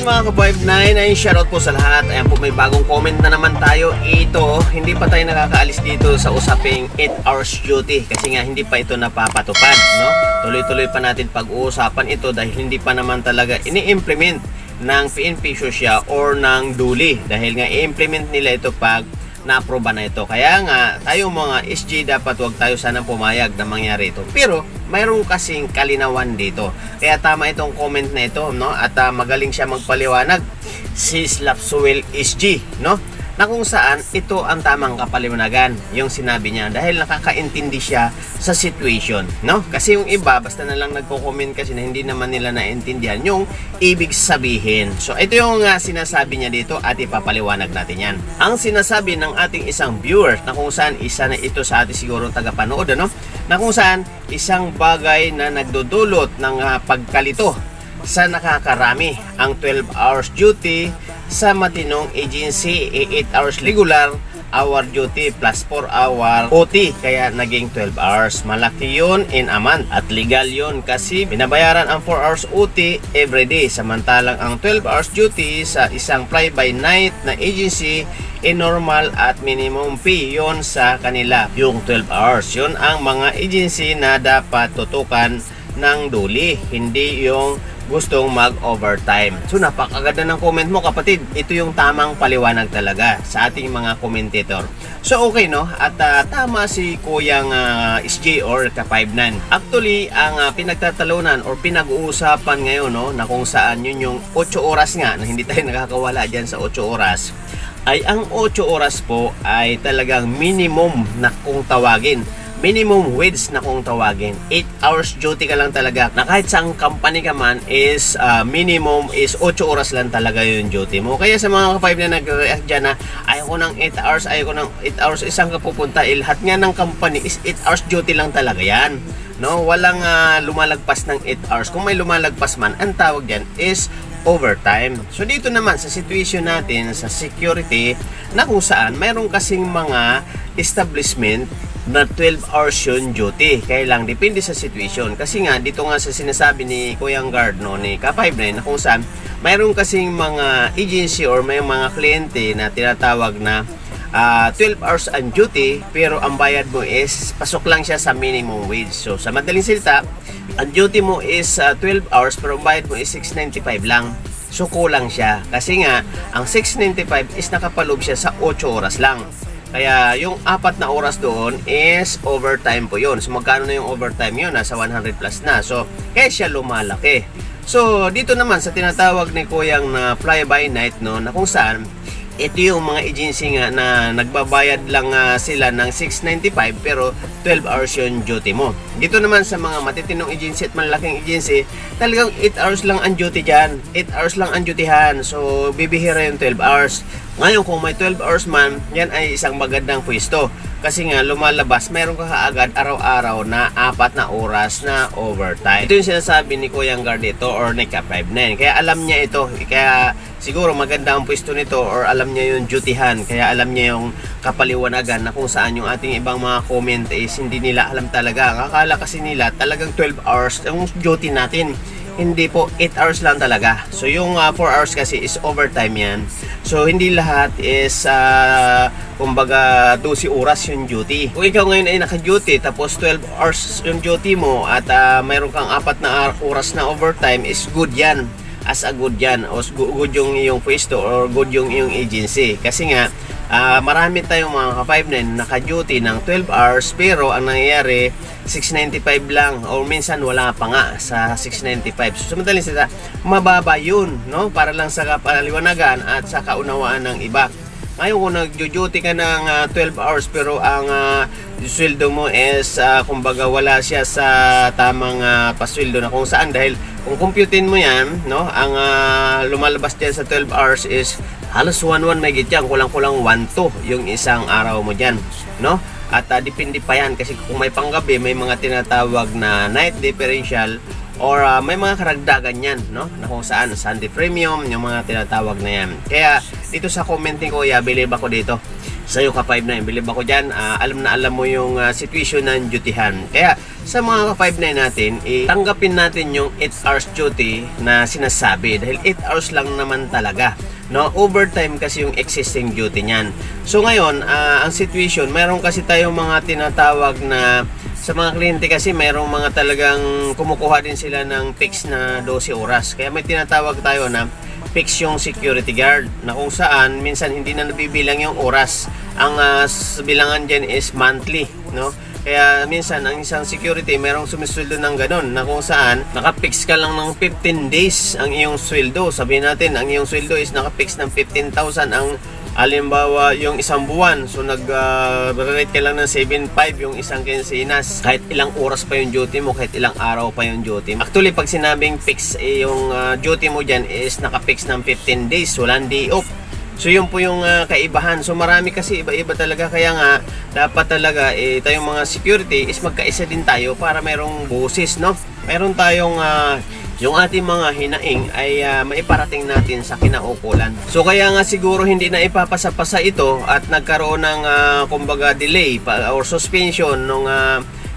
mga ka-59, ay shoutout po sa lahat. Ayan po, may bagong comment na naman tayo. Ito, hindi pa tayo nakakaalis dito sa usaping 8 hours duty kasi nga hindi pa ito napapatupad, no? Tuloy-tuloy pa natin pag-uusapan ito dahil hindi pa naman talaga ini-implement ng PNP Susya or ng DULI dahil nga i-implement nila ito pag na-aproba na ito. Kaya nga, tayo mga SG dapat wag tayo sanang pumayag na mangyari ito. Pero, mayroong kasing kalinawan dito. Kaya tama itong comment na ito, no? At magaling siya magpaliwanag si Slapsuel SG, no? Na kung saan ito ang tamang kapaliwanagan yung sinabi niya dahil nakakaintindi siya sa situation, no? Kasi yung iba basta na lang nagko-comment kasi na hindi naman nila naintindihan yung ibig sabihin. So ito yung sinasabi niya dito at ipapaliwanag natin yan. Ang sinasabi ng ating isang viewer na kung saan isa na ito sa ating siguro tagapanood, ano? Na kung saan isang bagay na nagdudulot ng pagkalito sa nakakarami ang 12 hours duty sa matinong agency, 8 hours regular hour duty plus 4 hour OT, kaya naging 12 hours. Malaki yun in a month at legal yun kasi binabayaran ang 4 hours OT everyday, samantalang ang 12 hours duty sa isang fly by night na agency normal at minimum fee yun sa kanila. Yung 12 hours yun ang mga agency na dapat tutukan ng DULI, hindi yung gustong mag-overtime. So napakaganda ng comment mo, kapatid. Ito yung tamang paliwanag talaga sa ating mga commentator. So okay, no? At tama si Kuyang SJ or Ka59. Actually, ang pinagtatalunan or pinag-uusapan ngayon, no, na kung saan yun yung 8 oras nga, na hindi tayo nakakawala dyan sa 8 oras, ay ang 8 oras po ay talagang minimum na kung tawagin. Minimum wage na kung tawagin. 8 hours duty ka lang talaga. Na kahit saang company ka man is minimum is 8 oras lang talaga yung duty mo. Kaya sa mga ka-5 na nag-react dyan na ayaw ko ng 8 hours, ayaw ko ng 8 hours, isang ka pupunta. Lahat nga ng company is 8 hours duty lang talaga yan. No? Walang lumalagpas ng 8 hours. Kung may lumalagpas man, ang tawag dyan is overtime. So dito naman sa situation natin sa security na kung saan mayroon kasing mga establishment na 12 hours yun duty. Kaya lang, depende sa situation. Kasi nga, dito nga sa sinasabi ni Kuyang Guard, no, ni Ka59, na kung saan, mayroon kasing mga agency or may mga kliyente na tinatawag na 12 hours on duty, pero ang bayad mo is, pasok lang siya sa minimum wage. So, sa madaling salita, ang duty mo is 12 hours, pero ang bayad mo is 695 lang. So, kulang siya. Kasi nga, ang 695 is nakapaloob siya sa 8 oras lang. Kaya yung 4 na oras doon is overtime po yun. So magkano na yung overtime yun? Nasa 100 plus na. So kaya siya lumalaki. So dito naman sa tinatawag ni Kuyang na fly by night, no, na kung saan ito yung mga agency nga na nagbabayad lang sila ng 695 pero 12 hours yung duty mo. Dito naman sa mga matitinong agency at malaking agency, talagang 8 hours lang ang duty dyan. 8 hours lang ang dutyhan. So bibihira yung 12 hours. Ngayon kung may 12 hours man, yan ay isang magandang pwesto. Kasi nga lumalabas, mayroon ka kaagad araw-araw na 4 na oras na overtime. Ito yung sinasabi ni Kuyang Guard dito or ni Ka59. Kaya alam niya ito. Kaya siguro maganda ang pwesto nito or alam niya yung dutyhan. Kaya alam niya yung kapaliwanagan na kung saan yung ating ibang mga comment is hindi nila alam talaga. Ang akala kasi nila talagang 12 hours yung duty natin. Hindi po, 8 hours lang talaga. So yung 4 hours kasi is overtime yan. So hindi lahat is kumbaga 12 oras yung duty. Kung ikaw ngayon ay naka-duty tapos 12 hours yung duty mo at mayroon kang 4 na oras na overtime, is good yan. As a good yan. O good yung iyong pwesto or good yung iyong agency. Kasi nga marami tayong mga ka-59 naka-duty ng 12 hours pero ang nangyayari 695 lang o minsan wala pa nga sa 695. So madaling salita, mababa yun, no? Para lang sa kapaliwanagan at sa kaunawaan ng iba. Ngayon kung nag-duty ka ng 12 hours pero ang sweldo mo is kumbaga wala siya sa tamang pasweldo na kung saan, dahil kung computein mo yan, no, ang lumalabas dyan sa 12 hours is halos 1-1 may gityan, kulang-kulang 1-2 yung isang araw mo dyan, no? At depende pa yan kasi kung may panggabi, may mga tinatawag na night differential or may mga karagdagan yan, no? Na kung saan Sunday premium, yung mga tinatawag na yan. Kaya dito sa commenting ko, believe ako dito sa iyo Ka59, believe ako dyan. Alam na alam mo yung situation ng dutyhan. Kaya sa mga ka-5-9 natin, tanggapin natin yung 8 hours duty na sinasabi dahil 8 hours lang naman talaga. No, overtime kasi yung existing duty niyan. So ngayon, ang situation, mayroon kasi tayong mga tinatawag na sa mga kliyente kasi mayroong mga talagang kumukuha din sila ng fix na 12 oras. Kaya may tinatawag tayo na fix yung security guard na kung saan minsan hindi na nabibilang yung oras. Ang bilangan dyan is monthly, no? Kaya minsan ang isang security merong sumisweldo ng ganun na kung saan nakapix ka lang ng 15 days ang iyong sweldo. Sabihin natin ang iyong sweldo is nakapix ng 15,000 ang halimbawa yung isang buwan. So nag-rate ka lang ng 7.5 yung isang kinsinas. Kahit ilang oras pa yung duty mo, kahit ilang araw pa yung duty mo. Actually pag sinabing fix yung duty mo dyan is nakapix ng 15 days, walang day off. So yun po yung kaibahan. So marami kasi iba-iba talaga, kaya nga dapat talaga tayong mga security is magkaisa din tayo para mayroong boses, no? Mayroon tayong yung ating mga hinaing ay maiparating natin sa kinaukulan. So kaya nga siguro hindi na ipapasa-pasa ito at nagkaroon ng kumbaga delay or suspension nung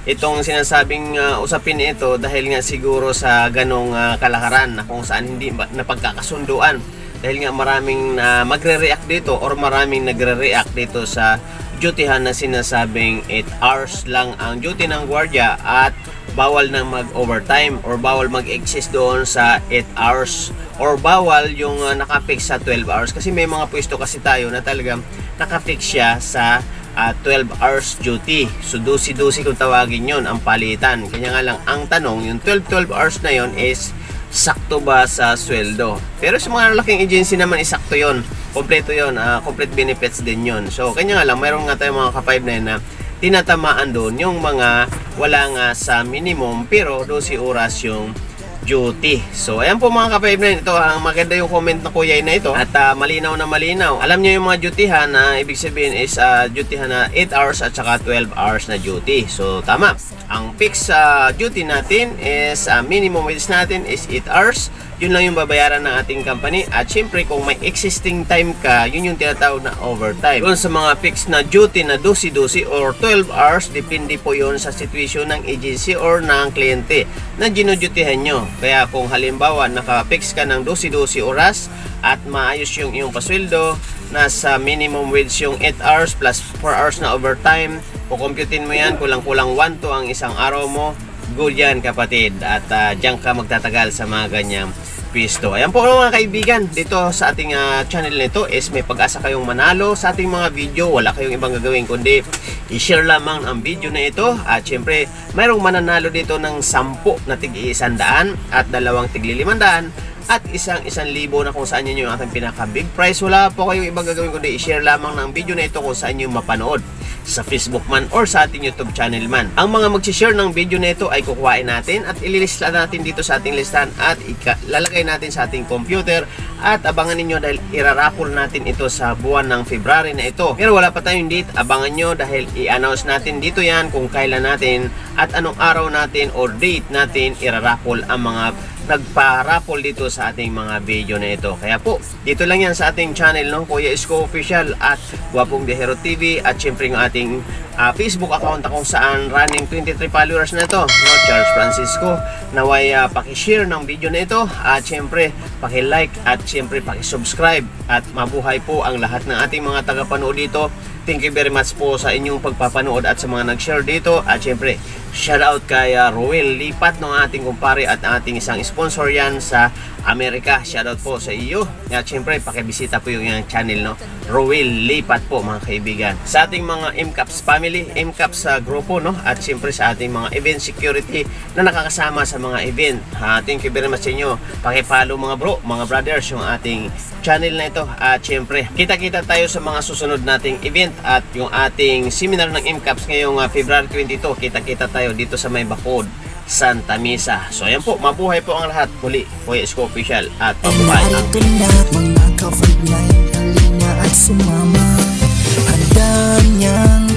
itong sinasabing usapin ito dahil nga siguro sa ganong kalakaran na kung saan hindi napagkakasunduan. Dahil nga maraming magre-react dito or maraming nagre-react dito sa dutyhan na sinasabing 8 hours lang ang duty ng gwardiya at bawal nang mag-overtime or bawal mag-excess doon sa 8 hours or bawal yung nakafix sa 12 hours. Kasi may mga pwesto kasi tayo na talagang nakafix siya sa 12 hours duty. So 12 kung tawagin yon ang palitan. Kanya nga lang ang tanong, yung 12 hours na yon is sakto ba sa sweldo? Pero sa mga laking agency naman isakto yon, kompleto yon, complete benefits din yon. So kanya nga lang mayroon nga tayong mga ka-5-9 na tinatamaan doon yung mga wala nga sa minimum pero 12 oras yung duty. So ayan po mga ka-5-9, ito ang maganda yung comment na kuya na ito at malinaw na malinaw. Alam niyo yung mga dutyhan na ibig sabihin is dutyhan na 8 hours at saka 12 hours na duty. So tama. Ang fix duty natin is minimum wage natin is 8 hours. Yun lang yung babayaran ng ating company. At syempre kung may existing time ka, yun yung tinatawag na overtime. Doon sa mga fix na duty na 12 or 12 hours, depende po yun sa situation ng agency or ng kliyente na ginudutyhan nyo. Kaya kung halimbawa naka-fix ka ng 12 oras at maayos yung iyong pasweldo, nasa minimum wage yung 8 hours plus 4 hours na overtime, kukumputin mo yan, kulang-kulang 1 to ang isang araw mo, good yan kapatid. At diyan ka magtatagal sa mga ganyang pisto. Ayan po mga kaibigan, dito sa ating channel nito is may pag-asa kayong manalo sa ating mga video. Wala kayong ibang gagawin kundi i-share lamang ang video na ito. At syempre, mayroong mananalo dito ng 10 na tig-100 at 2 tig-500 at isang 1,000 na kung saan yun yung ating pinaka big prize. Wala po kayong ibang gagawin kundi i-share lamang ng video na ito kung saan yung mapanood, sa Facebook man or sa ating YouTube channel man. Ang mga mag-share ng video na ito ay kukuhain natin at ililista natin dito sa ating listahan at lalagay natin sa ating computer at abangan ninyo dahil irarapol natin ito sa buwan ng February na ito. Pero wala pa tayong date, abangan nyo dahil i-announce natin dito yan kung kailan natin at anong araw natin or date natin irarapol ang mga nagpa-raffle dito sa ating mga video na ito. Kaya po, dito lang yan sa ating channel, no? Kuya Isko Official at Guwapong Dehero TV at syempre yung ating Facebook account kung saan running 23 followers na ito, no? Charles Francisco. Naway paki-share ng video na ito at syempre paki-like at syempre paki-subscribe at mabuhay po ang lahat ng ating mga tagapanood dito. Thank you very much po sa inyong pagpapanood at sa mga nag-share dito. At syempre, shout out kay Roel Lipat, ng ating kumpare at ating isang sponsor yan sa Amerika. Shout out po sa iyo. At syempre, pakibisita po yung channel, no? Roel Lipat po mga kaibigan. Sa ating mga MCAPS family, MCAPS sa grupo, no? At syempre sa ating mga event security na nakakasama sa mga event. Thank you very much sa inyo. Paki-follow mga bro, mga brothers, yung ating channel na ito. At syempre, kita-kita tayo sa mga susunod nating event at yung ating seminar ng MCAPS ngayong February 22. Kita-kita tayo dito sa May Bacod, Santa Mesa. So ayan po, mabuhay po ang lahat. Muli, Kuya Isko Official at pabuhay ang mga ka-5-9, halina at sumama. Handa niyang